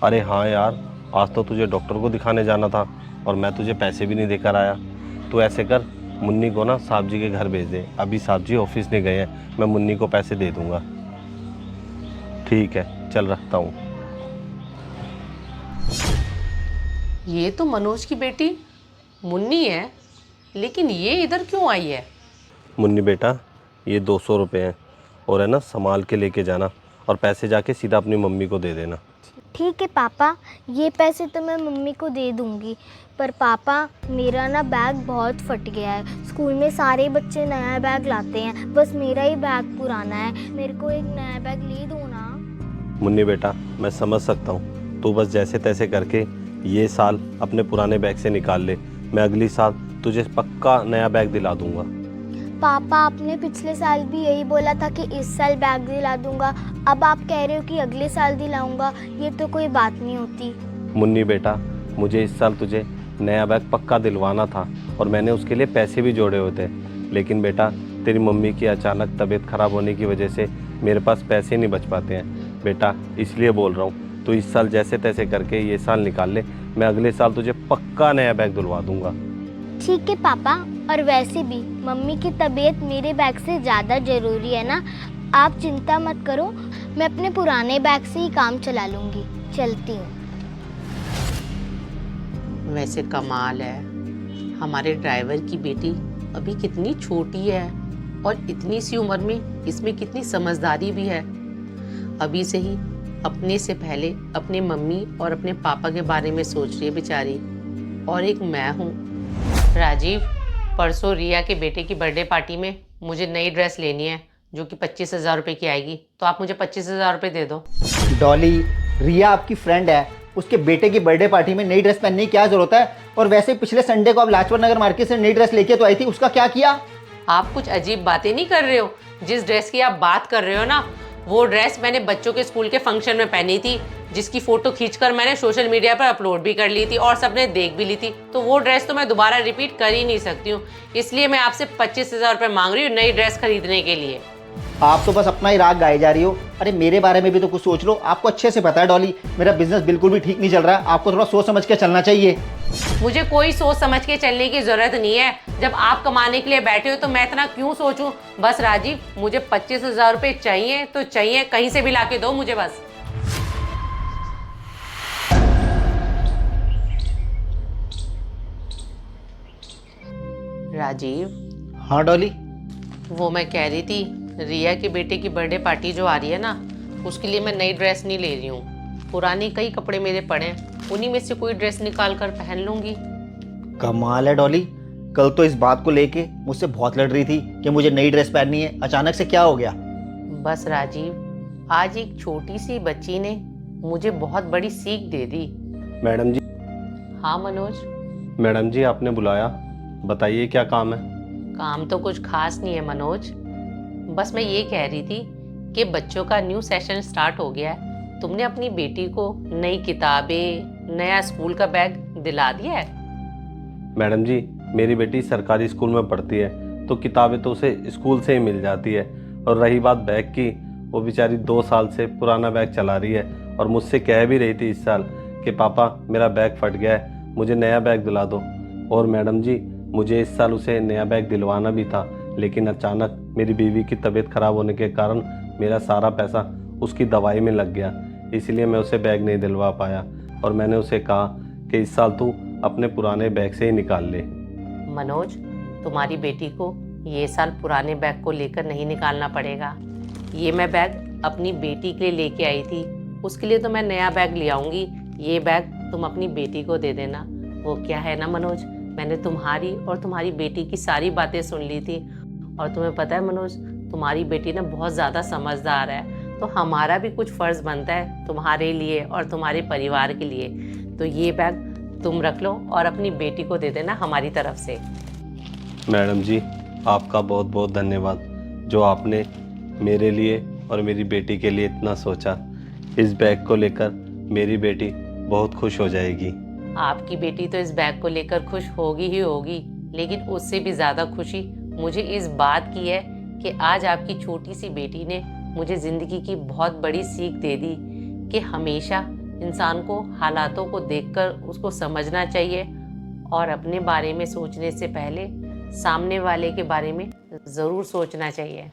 अरे हाँ यार, आज तो तुझे डॉक्टर को दिखाने जाना था और मैं तुझे पैसे भी नहीं देकर आया। तो ऐसे कर, मुन्नी को ना साहब जी के घर भेज दे। अभी साहब जी ऑफिस नहीं गए हैं, मैं मुन्नी को पैसे दे दूंगा। ठीक है, चल रखता हूँ। ये तो मनोज की बेटी मुन्नी है, लेकिन ये इधर क्यों आई है? मुन्नी बेटा, ये 200 रुपये हैं और है ना, संभाल के लेके जाना और पैसे जाके सीधा अपनी मम्मी को दे देना। ठीक है पापा, ये पैसे तो मैं मम्मी को दे दूँगी। पर पापा, मेरा ना बैग बहुत फट गया है। स्कूल में सारे बच्चे नया बैग लाते हैं, बस मेरा ही बैग पुराना है। मेरे को एक नया बैग ले दो ना। मुन्नी बेटा, मैं समझ सकता हूँ, तू बस जैसे तैसे करके ये साल अपने पुराने बैग से निकाल ले। मैं अगली साल तुझे पक्का नया बैग दिला दूंगा। पापा, आपने पिछले साल भी यही बोला था कि इस साल बैग दिला दूंगा। अब आप कह रहे हो कि अगले साल दिलाऊंगा। ये तो कोई बात नहीं होती। मुन्नी बेटा, मुझे इस साल तुझे नया बैग पक्का दिलवाना था और मैंने उसके लिए पैसे भी जोड़े हुए थे। लेकिन बेटा, तेरी मम्मी की अचानक तबीयत खराब होने की वजह से मेरे पास पैसे नहीं बच पाते हैं बेटा, इसलिए बोल रहा हूँ। तो इस साल जैसे तैसे करके ये साल निकाल ले, मैं अगले साल तुझे पक्का नया बैग दिलवा दूंगा। ठीक है पापा, और वैसे भी मम्मी की तबीयत मेरे बैग से ज़्यादा ज़रूरी है ना। आप चिंता मत करो, मैं अपने पुराने बैग से ही काम चला लूँगी। चलती हूँ। वैसे कमाल है, हमारे ड्राइवर की बेटी अभी कितनी छोटी है और इतनी सी उम्र में इसमें कितनी समझदारी भी है। अभी से ही अपने से पहले अपने मम्मी और अपने पापा के बारे में सोच रही है बेचारी। और एक मैं हूँ। राजीव, परसों रिया के बेटे की बर्थडे पार्टी में मुझे नई ड्रेस लेनी है जो कि 25,000 रुपये की आएगी। तो आप मुझे 25,000 रुपये दे दो। डॉली, रिया आपकी फ्रेंड है, उसके बेटे की बर्थडे पार्टी में नई ड्रेस पहनने की क्या जरूरत है? और वैसे पिछले संडे को आप लाजपत नगर मार्केट से नई ड्रेस लेके तो आई थी, उसका क्या किया? आप कुछ अजीब बातें नहीं कर रहे हो। जिस ड्रेस की आप बात कर रहे हो ना, वो ड्रेस मैंने बच्चों के स्कूल के फंक्शन में पहनी थी, जिसकी फोटो खींचकर मैंने सोशल मीडिया पर अपलोड भी कर ली थी और सबने देख भी ली थी। तो वो ड्रेस तो मैं दोबारा रिपीट कर ही नहीं सकती हूँ, इसलिए मैं आपसे 25,000 रुपये मांग रही हूँ नई ड्रेस खरीदने के लिए। आप तो बस अपना ही राग गाए जा रही हो। अरे मेरे बारे में भी तो कुछ सोच लो। आपको अच्छे से पता है डॉली, मेरा बिजनेस बिल्कुल भी ठीक नहीं चल रहा है। आपको थोड़ा सोच समझ के चलना चाहिए। मुझे कोई सोच समझ के चलने की जरूरत नहीं है। जब आप कमाने के लिए बैठे हो तो मैं इतना क्यों सोचूं? बस राजीव, मुझे 25,000 रुपये चाहिए तो चाहिए, कहीं से भी लाके दो मुझे बस। राजीव, हाँ डॉली। वो मैं कह रही थी, रिया के बेटे की बर्थडे पार्टी जो आ रही है ना, उसके लिए मैं नई ड्रेस नहीं ले रही हूँ। पुराने कई कपड़े मेरे पड़े हैं, उन्हीं में से कोई ड्रेस निकाल कर पहन लूँगी। कमाल है डॉली, कल तो इस बात को लेके मुझसे बहुत लड़ रही थी कि मुझे नई ड्रेस पहननी है, अचानक से क्या हो गया? बस राजीव, आज एक छोटी सी बच्ची ने मुझे बहुत बड़ी सीख दे दी। मैडम जी। हाँ मनोज। मैडम जी, आपने बुलाया, बताइए क्या काम है? काम तो कुछ खास नहीं है मनोज, बस मैं ये कह रही थी कि बच्चों का न्यू सेशन स्टार्ट हो गया है। तुमने अपनी बेटी को नई किताबें, नया स्कूल का बैग दिला दिया है? मैडम जी, मेरी बेटी सरकारी स्कूल में पढ़ती है तो किताबें तो उसे स्कूल से ही मिल जाती है। और रही बात बैग की, वो बेचारी 2 साल से पुराना बैग चला रही है और मुझसे कह भी रही थी इस साल कि पापा मेरा बैग फट गया है, मुझे नया बैग दिला दो। और मैडम जी, मुझे इस साल उसे नया बैग दिलवाना भी था, लेकिन अचानक मेरी बीवी की तबीयत खराब होने के कारण मेरा सारा पैसा उसकी दवाई में लग गया, इसलिए मैं उसे बैग नहीं दिलवा पाया। और मैंने उसे कहा कि इस साल तू अपने पुराने बैग से ही निकाल ले। मनोज, तुम्हारी बेटी को ये साल पुराने बैग को लेकर नहीं निकालना पड़ेगा। ये मैं बैग अपनी बेटी के लिए लेके आई थी, उसके लिए तो मैं नया बैग ले आऊँगी। ये बैग तुम अपनी बेटी को दे देना। वो क्या है ना मनोज, मैंने तुम्हारी और तुम्हारी बेटी की सारी बातें सुन ली थी, और तुम्हें पता है मनोज, तुम्हारी बेटी ना बहुत ज़्यादा समझदार है, तो हमारा भी कुछ फ़र्ज़ बनता है तुम्हारे लिए और तुम्हारे परिवार के लिए। तो ये बैग तुम रख लो और अपनी बेटी को दे देना हमारी तरफ से। मैडम जी, आपका बहुत बहुत धन्यवाद, जो आपने मेरे लिए और मेरी बेटी के लिए इतना सोचा। इस बैग को लेकर मेरी बेटी बहुत खुश हो जाएगी। आपकी बेटी तो इस बैग को लेकर खुश होगी ही होगी, लेकिन उससे भी ज़्यादा खुशी मुझे इस बात की है कि आज आपकी छोटी सी बेटी ने मुझे ज़िंदगी की बहुत बड़ी सीख दे दी कि हमेशा इंसान को हालातों को देखकर उसको समझना चाहिए और अपने बारे में सोचने से पहले सामने वाले के बारे में ज़रूर सोचना चाहिए।